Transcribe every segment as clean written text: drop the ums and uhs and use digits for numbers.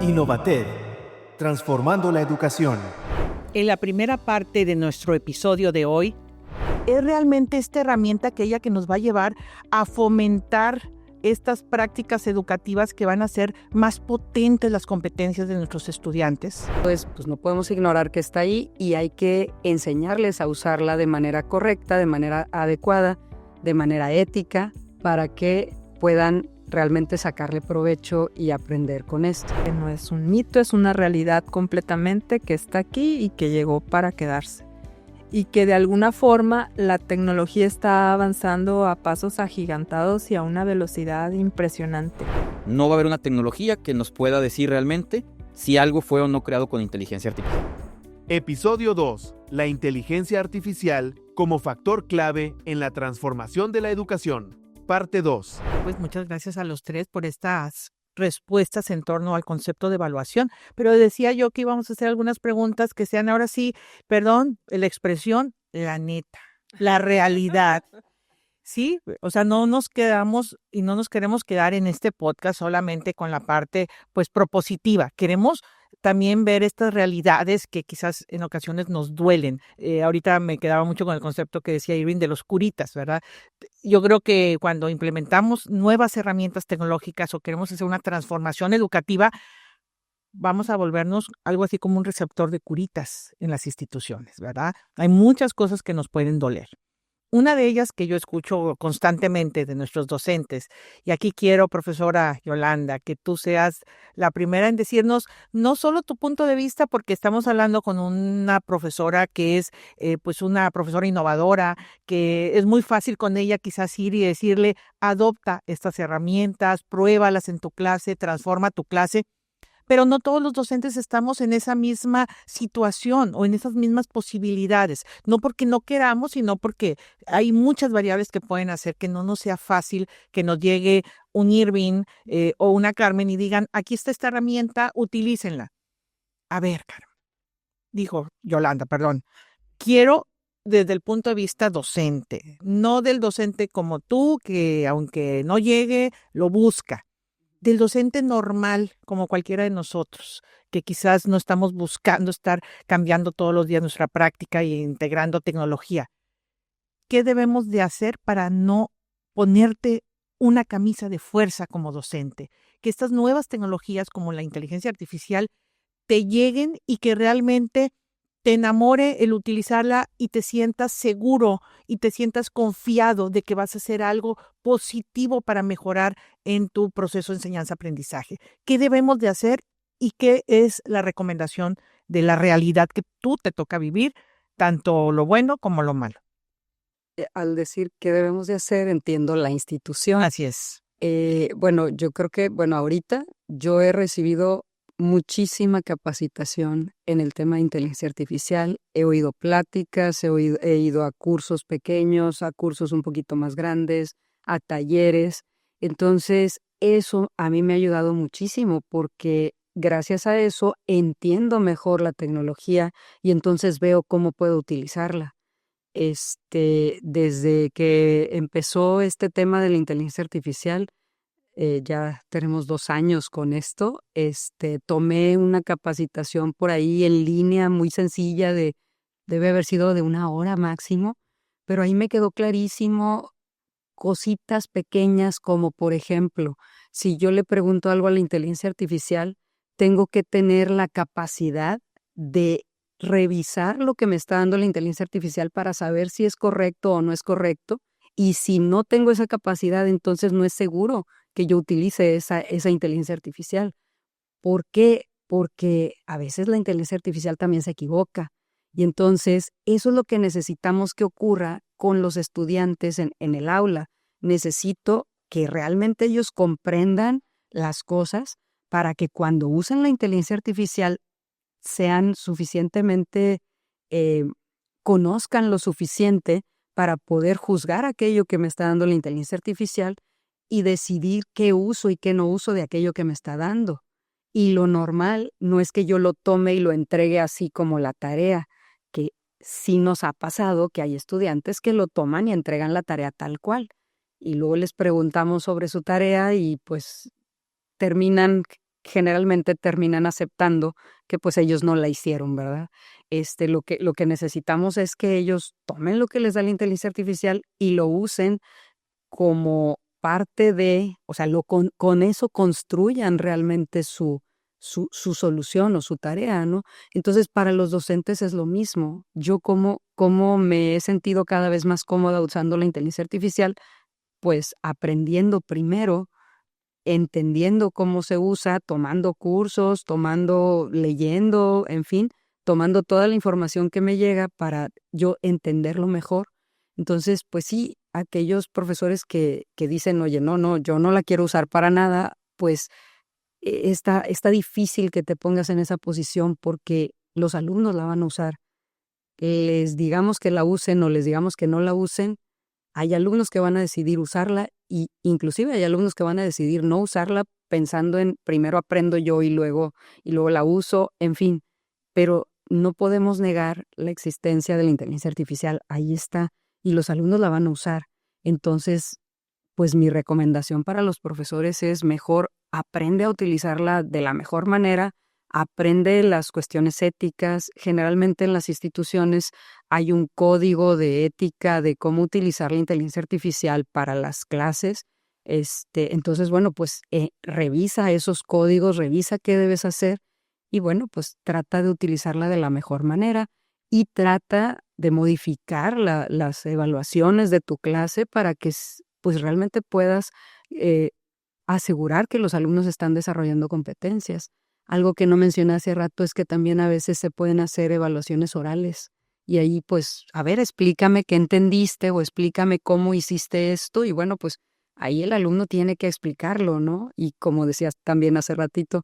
Innovated, transformando la educación. En la primera parte de nuestro episodio de hoy, es realmente esta herramienta aquella que nos va a llevar a fomentar estas prácticas educativas que van a hacer más potentes las competencias de nuestros estudiantes. Pues no podemos ignorar que está ahí y hay que enseñarles a usarla de manera correcta, de manera adecuada, de manera ética, para que puedan realmente sacarle provecho y aprender con esto. Que no es un mito, es una realidad completamente que está aquí y que llegó para quedarse. Y que de alguna forma la tecnología está avanzando a pasos agigantados y a una velocidad impresionante. No va a haber una tecnología que nos pueda decir realmente si algo fue o no creado con inteligencia artificial. Episodio 2. La inteligencia artificial como factor clave en la transformación de la educación. Parte 2. Pues muchas gracias a los tres por estas respuestas en torno al concepto de evaluación. Pero decía yo que íbamos a hacer algunas preguntas que sean ahora sí, perdón, la expresión, la neta, la realidad. Sí, o sea, no nos quedamos y no nos queremos quedar en este podcast solamente con la parte, pues, propositiva. Queremos también ver estas realidades que quizás en ocasiones nos duelen. Ahorita me quedaba mucho con el concepto que decía Irving de los curitas, ¿verdad? Yo creo que cuando implementamos nuevas herramientas tecnológicas o queremos hacer una transformación educativa, vamos a volvernos algo así como un receptor de curitas en las instituciones, ¿verdad? Hay muchas cosas que nos pueden doler. Una de ellas que yo escucho constantemente de nuestros docentes, y aquí quiero, profesora Yolanda, que tú seas la primera en decirnos no solo tu punto de vista, porque estamos hablando con una profesora que es pues una profesora innovadora, que es muy fácil con ella quizás ir y decirle, adopta estas herramientas, pruébalas en tu clase, transforma tu clase. Pero no todos los docentes estamos en esa misma situación o en esas mismas posibilidades, no porque no queramos, sino porque hay muchas variables que pueden hacer que no nos sea fácil que nos llegue un Irving o una Carmen y digan, aquí está esta herramienta, utilícenla. A ver, Carmen, dijo Yolanda, perdón, quiero desde el punto de vista docente, no del docente como tú, que aunque no llegue, lo busca. Del docente normal, como cualquiera de nosotros, que quizás no estamos buscando estar cambiando todos los días nuestra práctica e integrando tecnología. ¿Qué debemos de hacer para no ponerte una camisa de fuerza como docente? Que estas nuevas tecnologías como la inteligencia artificial te lleguen y que realmente te enamore el utilizarla y te sientas seguro y te sientas confiado de que vas a hacer algo positivo para mejorar en tu proceso de enseñanza-aprendizaje. ¿Qué debemos de hacer y qué es la recomendación de la realidad que tú te toca vivir, tanto lo bueno como lo malo? Al decir qué debemos de hacer, entiendo la institución. Así es. Yo creo que, ahorita yo he recibido muchísima capacitación en el tema de inteligencia artificial. He oído pláticas, he ido a cursos pequeños, a cursos un poquito más grandes, a talleres. Entonces, eso a mí me ha ayudado muchísimo porque gracias a eso entiendo mejor la tecnología y entonces veo cómo puedo utilizarla. Desde que empezó este tema de la inteligencia artificial, ya tenemos 2 años con esto. Tomé una capacitación por ahí en línea muy sencilla debe haber sido de 1 hora máximo, pero ahí me quedó clarísimo cositas pequeñas como, por ejemplo, si yo le pregunto algo a la inteligencia artificial, tengo que tener la capacidad de revisar lo que me está dando la inteligencia artificial para saber si es correcto o no es correcto. Y si no tengo esa capacidad, entonces no es seguro que yo utilice esa inteligencia artificial. ¿Por qué? Porque a veces la inteligencia artificial también se equivoca. Y entonces eso es lo que necesitamos que ocurra con los estudiantes en el aula. Necesito que realmente ellos comprendan las cosas para que cuando usen la inteligencia artificial sean suficientemente, conozcan lo suficiente para poder juzgar aquello que me está dando la inteligencia artificial y decidir qué uso y qué no uso de aquello que me está dando. Y lo normal no es que yo lo tome y lo entregue así como la tarea, que sí nos ha pasado que hay estudiantes que lo toman y entregan la tarea tal cual. Y luego les preguntamos sobre su tarea y pues terminan generalmente terminan aceptando que pues ellos no la hicieron, ¿verdad? Lo que necesitamos es que ellos tomen lo que les da la inteligencia artificial y lo usen como parte de, o sea, con eso construyan realmente su solución o su tarea, ¿no? Entonces, para los docentes es lo mismo. Yo como me he sentido cada vez más cómoda usando la inteligencia artificial, pues aprendiendo primero, entendiendo cómo se usa, tomando cursos, leyendo, en fin, tomando toda la información que me llega para yo entenderlo mejor. Entonces, pues sí, aquellos profesores que dicen, oye, no, yo no la quiero usar para nada, pues está difícil que te pongas en esa posición porque los alumnos la van a usar. Les digamos que la usen o les digamos que no la usen, hay alumnos que van a decidir usarla y inclusive hay alumnos que van a decidir no usarla pensando en primero aprendo yo y luego la uso, en fin, pero no podemos negar la existencia de la inteligencia artificial, ahí está, y los alumnos la van a usar. Entonces, pues mi recomendación para los profesores es mejor aprende a utilizarla de la mejor manera, aprende las cuestiones éticas. Generalmente en las instituciones hay un código de ética de cómo utilizar la inteligencia artificial para las clases. Entonces, bueno, pues revisa esos códigos, revisa qué debes hacer y bueno, pues trata de utilizarla de la mejor manera y trata de modificar las evaluaciones de tu clase para que pues realmente puedas asegurar que los alumnos están desarrollando competencias. Algo que no mencioné hace rato es que también a veces se pueden hacer evaluaciones orales y ahí pues, a ver, explícame qué entendiste o explícame cómo hiciste esto y bueno, pues ahí el alumno tiene que explicarlo, ¿no? Y como decías también hace ratito,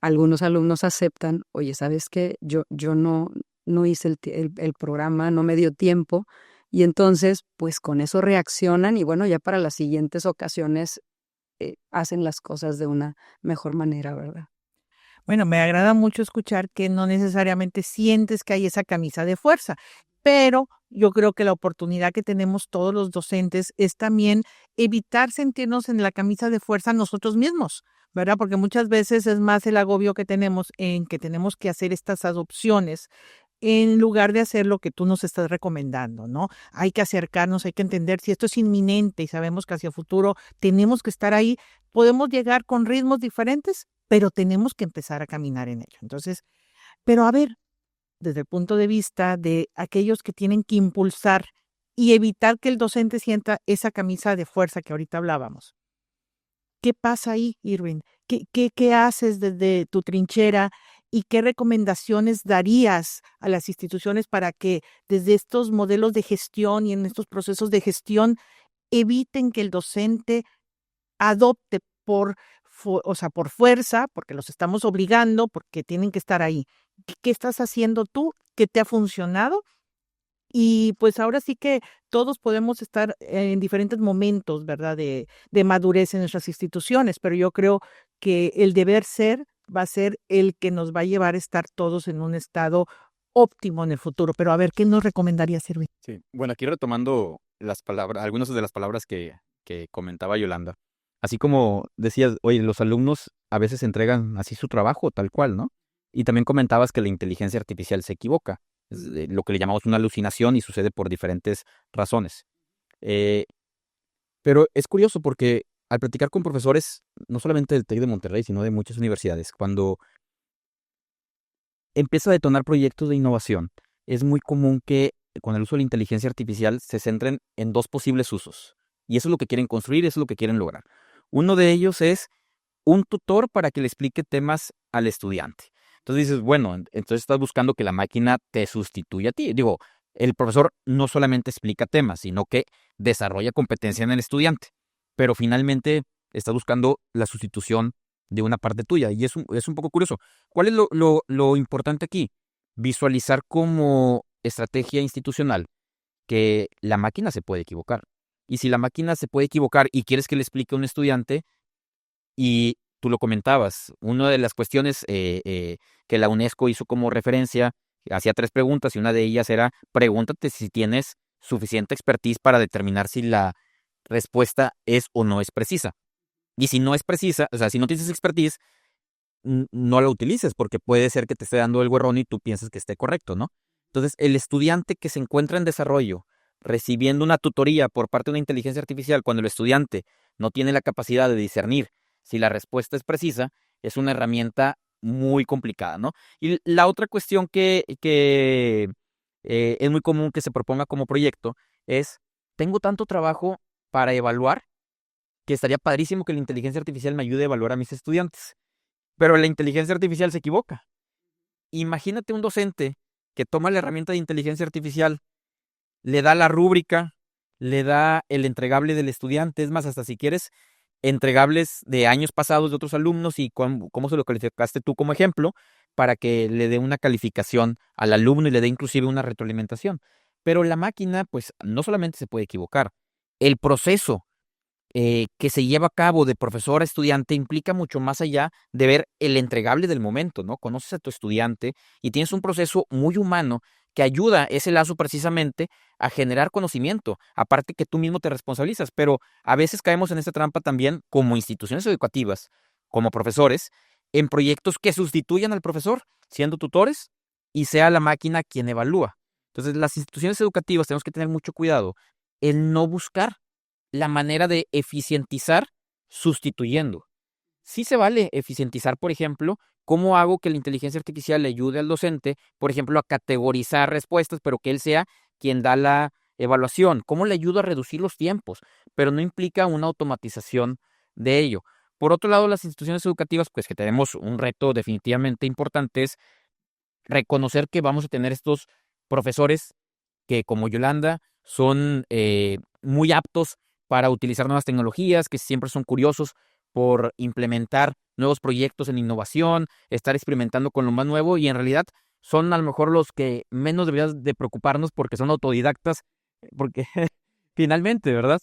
algunos alumnos aceptan, oye, ¿sabes qué? Yo no hice el programa, no me dio tiempo y entonces pues con eso reaccionan y bueno, ya para las siguientes ocasiones hacen las cosas de una mejor manera, ¿verdad? Bueno, me agrada mucho escuchar que no necesariamente sientes que hay esa camisa de fuerza, pero yo creo que la oportunidad que tenemos todos los docentes es también evitar sentirnos en la camisa de fuerza nosotros mismos, ¿verdad? Porque muchas veces es más el agobio que tenemos en que tenemos que hacer estas adopciones en lugar de hacer lo que tú nos estás recomendando, ¿no? Hay que acercarnos, hay que entender si esto es inminente y sabemos que hacia el futuro tenemos que estar ahí, podemos llegar con ritmos diferentes, pero tenemos que empezar a caminar en ello. Entonces, pero a ver, desde el punto de vista de aquellos que tienen que impulsar y evitar que el docente sienta esa camisa de fuerza que ahorita hablábamos. ¿Qué pasa ahí, Irving? ¿Qué haces desde tu trinchera y qué recomendaciones darías a las instituciones para que desde estos modelos de gestión y en estos procesos de gestión eviten que el docente adopte por fuerza, porque los estamos obligando, porque tienen que estar ahí? ¿Qué estás haciendo tú? ¿Qué te ha funcionado? Y pues ahora sí que todos podemos estar en diferentes momentos, ¿verdad? De madurez en nuestras instituciones, pero yo creo que el deber ser va a ser el que nos va a llevar a estar todos en un estado óptimo en el futuro. Pero a ver, ¿qué nos recomendaría, Irving? Sí, bueno, aquí retomando las palabras, algunas de las palabras que comentaba Yolanda. Así como decías, oye, los alumnos a veces entregan así su trabajo, tal cual, ¿no? Y también comentabas que la inteligencia artificial se equivoca. Es lo que le llamamos una alucinación y sucede por diferentes razones. Eh, pero es curioso porque al platicar con profesores, no solamente del TEC de Monterrey, sino de muchas universidades, cuando empieza a detonar proyectos de innovación, es muy común que con el uso de la inteligencia artificial se centren en dos posibles usos. Y eso es lo que quieren construir, eso es lo que quieren lograr. Uno de ellos es un tutor para que le explique temas al estudiante. Entonces dices, bueno, entonces estás buscando que la máquina te sustituya a ti. Digo, el profesor no solamente explica temas, sino que desarrolla competencia en el estudiante. Pero finalmente estás buscando la sustitución de una parte tuya. Y es un poco curioso. ¿Cuál es lo importante aquí? Visualizar como estrategia institucional que la máquina se puede equivocar. Y si la máquina se puede equivocar y quieres que le explique a un estudiante, y tú lo comentabas, una de las cuestiones que la UNESCO hizo como referencia, hacía 3 preguntas y una de ellas era, pregúntate si tienes suficiente expertise para determinar si la respuesta es o no es precisa. Y si no es precisa, o sea, si no tienes expertise, no la utilices, porque puede ser que te esté dando algo erróneo y tú piensas que esté correcto, ¿no? Entonces, el estudiante que se encuentra en desarrollo, recibiendo una tutoría por parte de una inteligencia artificial, cuando el estudiante no tiene la capacidad de discernir si la respuesta es precisa, es una herramienta muy complicada, ¿no? Y la otra cuestión que es muy común que se proponga como proyecto es, tengo tanto trabajo para evaluar que estaría padrísimo que la inteligencia artificial me ayude a evaluar a mis estudiantes. Pero la inteligencia artificial se equivoca. Imagínate un docente que toma la herramienta de inteligencia artificial, le da la rúbrica, le da el entregable del estudiante, es más, hasta si quieres, entregables de años pasados de otros alumnos y cómo se lo calificaste tú como ejemplo, para que le dé una calificación al alumno y le dé inclusive una retroalimentación. Pero la máquina, pues, no solamente se puede equivocar, el proceso que se lleva a cabo de profesor a estudiante implica mucho más allá de ver el entregable del momento, ¿no? Conoces a tu estudiante y tienes un proceso muy humano que ayuda ese lazo precisamente a generar conocimiento, aparte que tú mismo te responsabilizas, pero a veces caemos en esta trampa también como instituciones educativas, como profesores, en proyectos que sustituyan al profesor, siendo tutores, y sea la máquina quien evalúa. Entonces, las instituciones educativas tenemos que tener mucho cuidado en no buscar la manera de eficientizar sustituyendo. Sí se vale eficientizar, por ejemplo, cómo hago que la inteligencia artificial le ayude al docente, por ejemplo, a categorizar respuestas, pero que él sea quien da la evaluación. ¿Cómo le ayudo a reducir los tiempos? Pero no implica una automatización de ello. Por otro lado, las instituciones educativas, pues que tenemos un reto definitivamente importante, es reconocer que vamos a tener estos profesores que, como Yolanda, son muy aptos para utilizar nuevas tecnologías, que siempre son curiosos por implementar nuevos proyectos en innovación, estar experimentando con lo más nuevo, y en realidad son a lo mejor los que menos deberíamos de preocuparnos porque son autodidactas, porque finalmente, ¿verdad?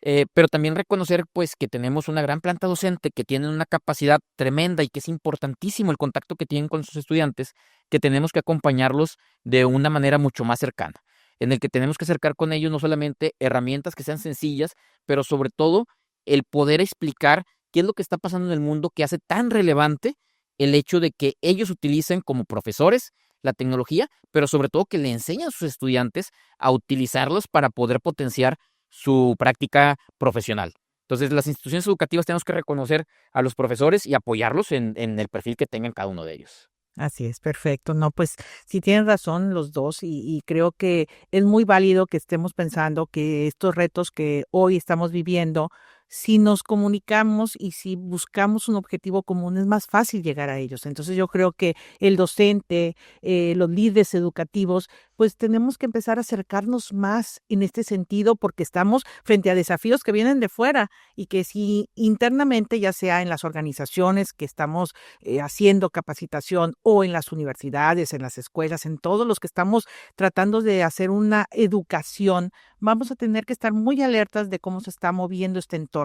Pero también reconocer pues que tenemos una gran planta docente que tienen una capacidad tremenda y que es importantísimo el contacto que tienen con sus estudiantes, que tenemos que acompañarlos de una manera mucho más cercana, en el que tenemos que acercar con ellos no solamente herramientas que sean sencillas, pero sobre todo el poder explicar qué es lo que está pasando en el mundo que hace tan relevante el hecho de que ellos utilicen como profesores la tecnología, pero sobre todo que le enseñen a sus estudiantes a utilizarlos para poder potenciar su práctica profesional. Entonces, las instituciones educativas tenemos que reconocer a los profesores y apoyarlos en el perfil que tengan cada uno de ellos. Así es, perfecto. No, pues sí tienen razón los dos y creo que es muy válido que estemos pensando que estos retos que hoy estamos viviendo, si nos comunicamos y si buscamos un objetivo común, es más fácil llegar a ellos. Entonces yo creo que el docente, los líderes educativos, pues tenemos que empezar a acercarnos más en este sentido porque estamos frente a desafíos que vienen de fuera y que si internamente, ya sea en las organizaciones que estamos haciendo capacitación o en las universidades, en las escuelas, en todos los que estamos tratando de hacer una educación, vamos a tener que estar muy alertas de cómo se está moviendo este entorno.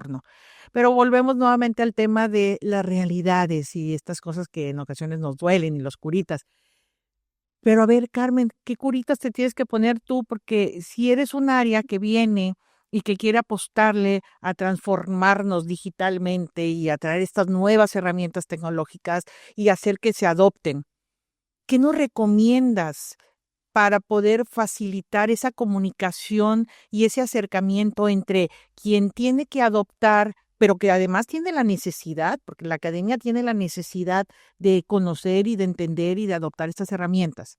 Pero volvemos nuevamente al tema de las realidades y estas cosas que en ocasiones nos duelen y los curitas. Pero a ver, Carmen, ¿qué curitas te tienes que poner tú? Porque si eres un área que viene y que quiere apostarle a transformarnos digitalmente y a traer estas nuevas herramientas tecnológicas y hacer que se adopten, ¿qué nos recomiendas para poder facilitar esa comunicación y ese acercamiento entre quien tiene que adoptar, pero que además tiene la necesidad, porque la academia tiene la necesidad de conocer y de entender y de adoptar estas herramientas?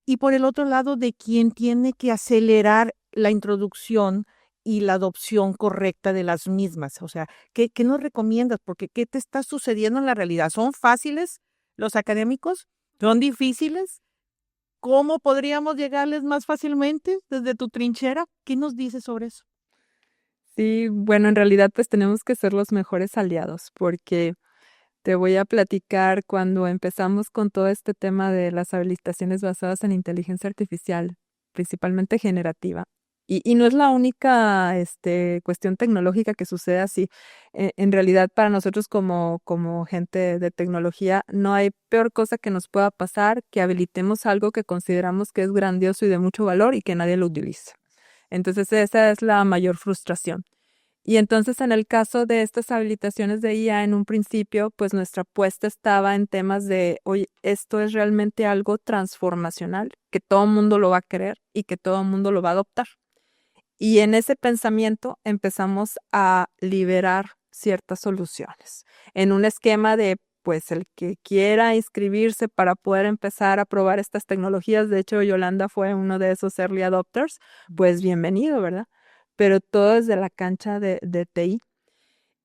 Y por el otro lado, de quien tiene que acelerar la introducción y la adopción correcta de las mismas. O sea, ¿qué nos recomiendas? Porque ¿qué te está sucediendo en la realidad? ¿Son fáciles los académicos? ¿Son difíciles? ¿Cómo podríamos llegarles más fácilmente desde tu trinchera? ¿Qué nos dices sobre eso? Sí, bueno, en realidad pues tenemos que ser los mejores aliados porque te voy a platicar cuando empezamos con todo este tema de las habilitaciones basadas en inteligencia artificial, principalmente generativa. Y no es la única cuestión tecnológica que sucede así. En realidad, para nosotros como gente de tecnología, no hay peor cosa que nos pueda pasar que habilitemos algo que consideramos que es grandioso y de mucho valor y que nadie lo utiliza. Entonces, esa es la mayor frustración. Y entonces en el caso de estas habilitaciones de IA, en un principio, pues nuestra apuesta estaba en temas de, oye, esto es realmente algo transformacional, que todo el mundo lo va a querer y que todo el mundo lo va a adoptar. Y en ese pensamiento empezamos a liberar ciertas soluciones. En un esquema de, pues, el que quiera inscribirse para poder empezar a probar estas tecnologías, de hecho, Yolanda fue uno de esos early adopters, pues bienvenido, ¿verdad? Pero todo desde la cancha de TI.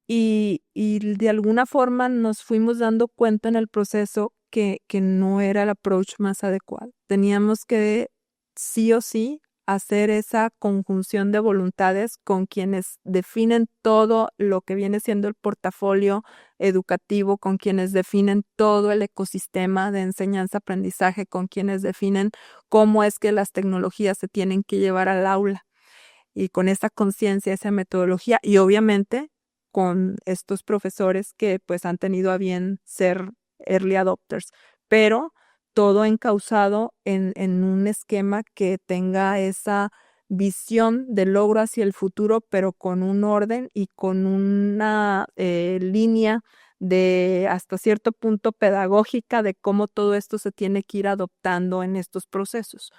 Y de alguna forma nos fuimos dando cuenta en el proceso que no era el approach más adecuado. Teníamos que sí o sí hacer esa conjunción de voluntades con quienes definen todo lo que viene siendo el portafolio educativo, con quienes definen todo el ecosistema de enseñanza-aprendizaje, con quienes definen cómo es que las tecnologías se tienen que llevar al aula. Y con esa conciencia, esa metodología y obviamente con estos profesores que pues han tenido a bien ser early adopters, pero todo encauzado en un esquema que tenga esa visión de logro hacia el futuro, pero con un orden y con una línea de hasta cierto punto pedagógica de cómo todo esto se tiene que ir adoptando en estos procesos.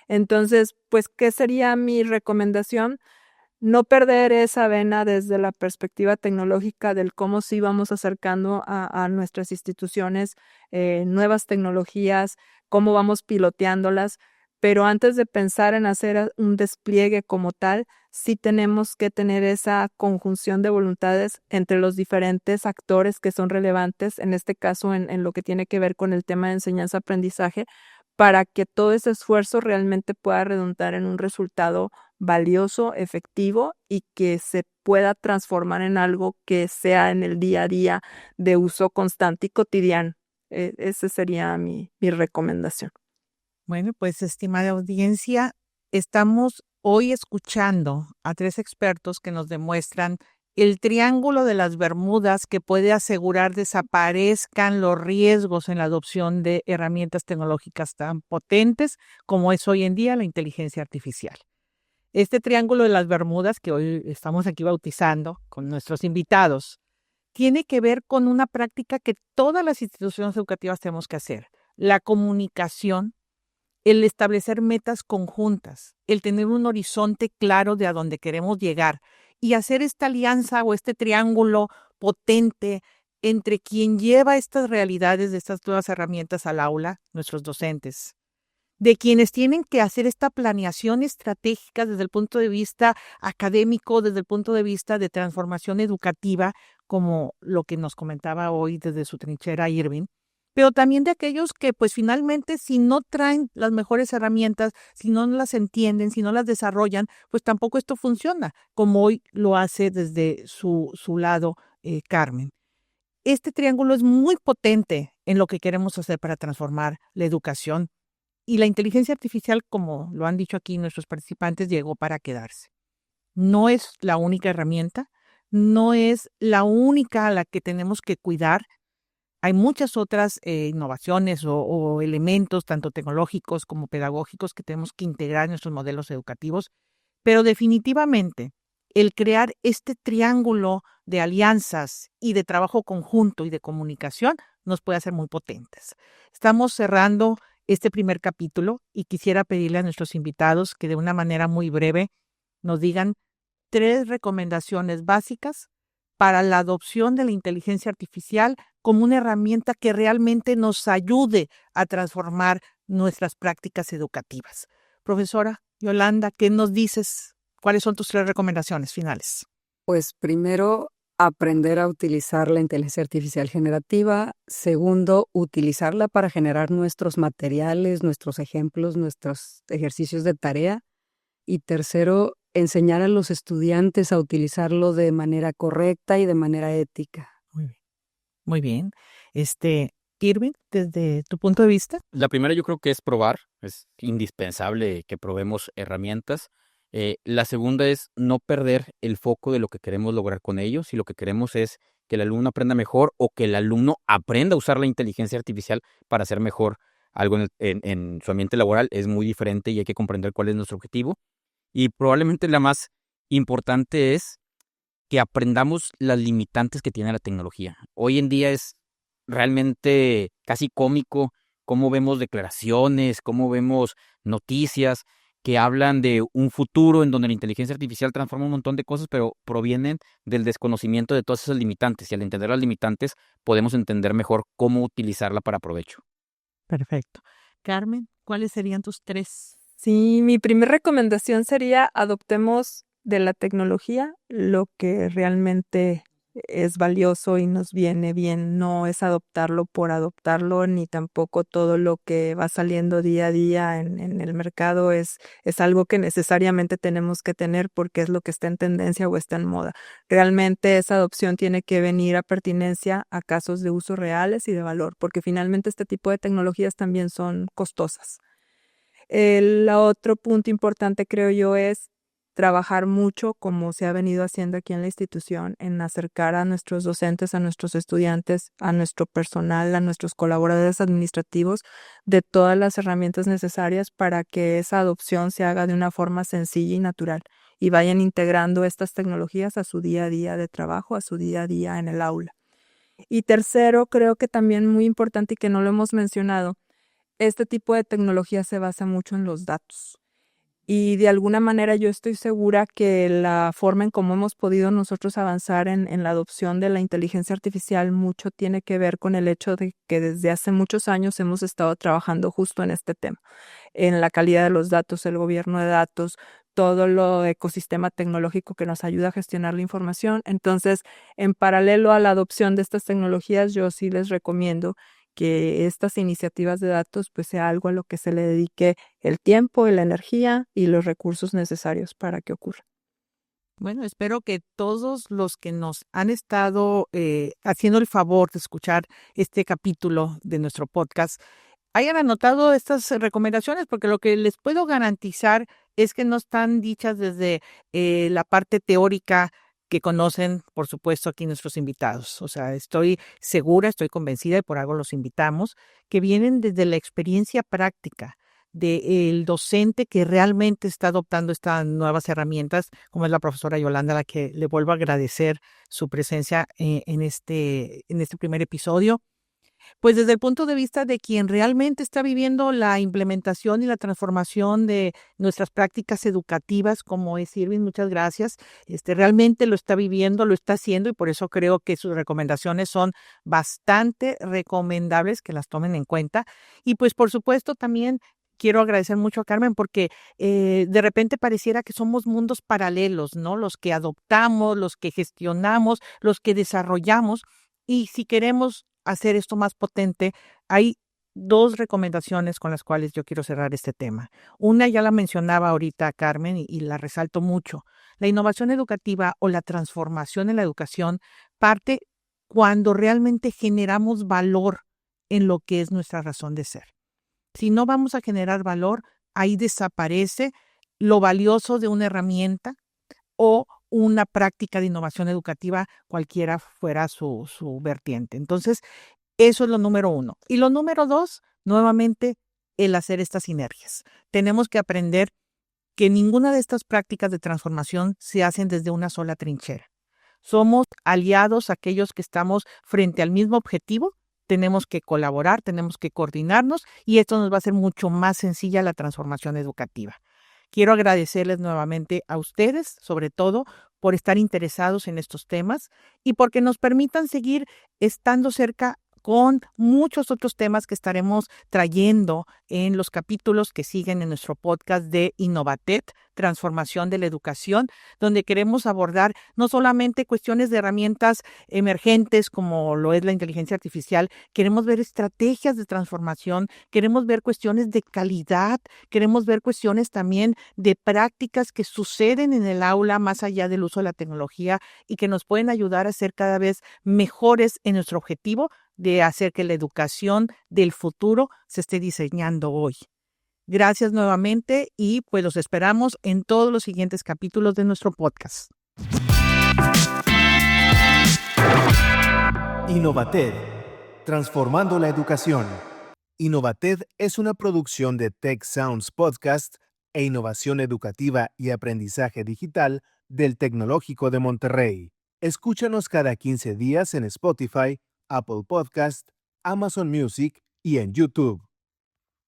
Entonces, pues, ¿qué sería mi recomendación? No perder esa vena desde la perspectiva tecnológica del cómo sí vamos acercando a nuestras instituciones nuevas tecnologías, cómo vamos piloteándolas, pero antes de pensar en hacer un despliegue como tal, sí tenemos que tener esa conjunción de voluntades entre los diferentes actores que son relevantes, en este caso en lo que tiene que ver con el tema de enseñanza-aprendizaje, para que todo ese esfuerzo realmente pueda redundar en un resultado valioso, efectivo y que se pueda transformar en algo que sea en el día a día de uso constante y cotidiano. Esa sería mi recomendación. Bueno, pues estimada audiencia, estamos hoy escuchando a 3 expertos que nos demuestran el triángulo de las Bermudas que puede asegurar desaparezcan los riesgos en la adopción de herramientas tecnológicas tan potentes como es hoy en día la inteligencia artificial. Este triángulo de las Bermudas que hoy estamos aquí bautizando con nuestros invitados tiene que ver con una práctica que todas las instituciones educativas tenemos que hacer: la comunicación, el establecer metas conjuntas, el tener un horizonte claro de a dónde queremos llegar y hacer esta alianza o este triángulo potente entre quien lleva estas realidades de estas nuevas herramientas al aula, nuestros docentes, de quienes tienen que hacer esta planeación estratégica desde el punto de vista académico, desde el punto de vista de transformación educativa, como lo que nos comentaba hoy desde su trinchera Irving, pero también de aquellos que pues finalmente si no traen las mejores herramientas, si no las entienden, si no las desarrollan, pues tampoco esto funciona, como hoy lo hace desde su lado Carmen. Este triángulo es muy potente en lo que queremos hacer para transformar la educación y la inteligencia artificial, como lo han dicho aquí nuestros participantes, llegó para quedarse. No es la única herramienta, no es la única a la que tenemos que cuidar. Hay muchas otras innovaciones o elementos, tanto tecnológicos como pedagógicos, que tenemos que integrar en nuestros modelos educativos, pero definitivamente el crear este triángulo de alianzas y de trabajo conjunto y de comunicación nos puede hacer muy potentes. Estamos cerrando este primer capítulo y quisiera pedirle a nuestros invitados que de una manera muy breve nos digan 3 recomendaciones básicas para la adopción de la inteligencia artificial como una herramienta que realmente nos ayude a transformar nuestras prácticas educativas. Profesora Yolanda, ¿qué nos dices? ¿Cuáles son tus 3 recomendaciones finales? Pues primero, aprender a utilizar la inteligencia artificial generativa. Segundo, utilizarla para generar nuestros materiales, nuestros ejemplos, nuestros ejercicios de tarea. Y tercero, enseñar a los estudiantes a utilizarlo de manera correcta y de manera ética. Muy bien. Muy bien. Irving, desde tu punto de vista. La primera yo creo que es probar, es indispensable que probemos herramientas. La segunda es no perder el foco de lo que queremos lograr con ellos. Si lo que queremos es que el alumno aprenda mejor o que el alumno aprenda a usar la inteligencia artificial para hacer mejor algo en su ambiente laboral, es muy diferente y hay que comprender cuál es nuestro objetivo. Y probablemente la más importante es que aprendamos las limitantes que tiene la tecnología. Hoy en día es realmente casi cómico cómo vemos declaraciones, cómo vemos noticias que hablan de un futuro en donde la inteligencia artificial transforma un montón de cosas, pero provienen del desconocimiento de todas esas limitantes. Y al entender las limitantes, podemos entender mejor cómo utilizarla para provecho. Perfecto. Carmen, ¿cuáles serían tus 3? Sí, mi primera recomendación sería adoptemos de la tecnología lo que realmente es valioso y nos viene bien. No es adoptarlo por adoptarlo, ni tampoco todo lo que va saliendo día a día en el mercado es algo que necesariamente tenemos que tener porque es lo que está en tendencia o está en moda. Realmente esa adopción tiene que venir a pertinencia a casos de uso reales y de valor, porque finalmente este tipo de tecnologías también son costosas. El otro punto importante, creo yo, es trabajar mucho, como se ha venido haciendo aquí en la institución, en acercar a nuestros docentes, a nuestros estudiantes, a nuestro personal, a nuestros colaboradores administrativos, de todas las herramientas necesarias para que esa adopción se haga de una forma sencilla y natural y vayan integrando estas tecnologías a su día a día de trabajo, a su día a día en el aula. Y tercero, creo que también muy importante y que no lo hemos mencionado, este tipo de tecnología se basa mucho en los datos. Y de alguna manera yo estoy segura que la forma en cómo hemos podido nosotros avanzar en la adopción de la inteligencia artificial mucho tiene que ver con el hecho de que desde hace muchos años hemos estado trabajando justo en este tema, en la calidad de los datos, el gobierno de datos, todo lo ecosistema tecnológico que nos ayuda a gestionar la información. Entonces, en paralelo a la adopción de estas tecnologías, yo sí les recomiendo que estas iniciativas de datos pues sea algo a lo que se le dedique el tiempo y la energía y los recursos necesarios para que ocurra. Bueno, espero que todos los que nos han estado haciendo el favor de escuchar este capítulo de nuestro podcast hayan anotado estas recomendaciones, porque lo que les puedo garantizar es que no están dichas desde la parte teórica que conocen, por supuesto, aquí nuestros invitados. O sea, estoy segura, estoy convencida, y por algo los invitamos, que vienen desde la experiencia práctica del docente que realmente está adoptando estas nuevas herramientas, como es la profesora Yolanda, a la que le vuelvo a agradecer su presencia en este primer episodio. Pues desde el punto de vista de quien realmente está viviendo la implementación y la transformación de nuestras prácticas educativas, como es Irving, muchas gracias. Realmente lo está viviendo, lo está haciendo, y por eso creo que sus recomendaciones son bastante recomendables, que las tomen en cuenta. Y pues por supuesto también quiero agradecer mucho a Carmen porque de repente pareciera que somos mundos paralelos, ¿no? Los que adoptamos, los que gestionamos, los que desarrollamos. Y si queremos hacer esto más potente, hay 2 recomendaciones con las cuales yo quiero cerrar este tema. Una ya la mencionaba ahorita Carmen y la resalto mucho. La innovación educativa o la transformación en la educación parte cuando realmente generamos valor en lo que es nuestra razón de ser. Si no vamos a generar valor, ahí desaparece lo valioso de una herramienta o una práctica de innovación educativa, cualquiera fuera su vertiente. Entonces, eso es lo número 1. Y lo número 2, nuevamente, el hacer estas sinergias. Tenemos que aprender que ninguna de estas prácticas de transformación se hacen desde una sola trinchera. Somos aliados, aquellos que estamos frente al mismo objetivo. Tenemos que colaborar, tenemos que coordinarnos, y esto nos va a hacer mucho más sencilla la transformación educativa. Quiero agradecerles nuevamente a ustedes, sobre todo, por estar interesados en estos temas y porque nos permitan seguir estando cerca con muchos otros temas que estaremos trayendo en los capítulos que siguen en nuestro podcast de Innovatet, Transformación de la Educación, donde queremos abordar no solamente cuestiones de herramientas emergentes como lo es la inteligencia artificial, queremos ver estrategias de transformación, queremos ver cuestiones de calidad, queremos ver cuestiones también de prácticas que suceden en el aula más allá del uso de la tecnología y que nos pueden ayudar a ser cada vez mejores en nuestro objetivo de hacer que la educación del futuro se esté diseñando hoy. Gracias nuevamente y pues los esperamos en todos los siguientes capítulos de nuestro podcast. Innovated, transformando la educación. Innovated es una producción de Tech Sounds Podcast e innovación educativa y aprendizaje digital del Tecnológico de Monterrey. Escúchanos cada 15 días en Spotify, Apple Podcast, Amazon Music y en YouTube.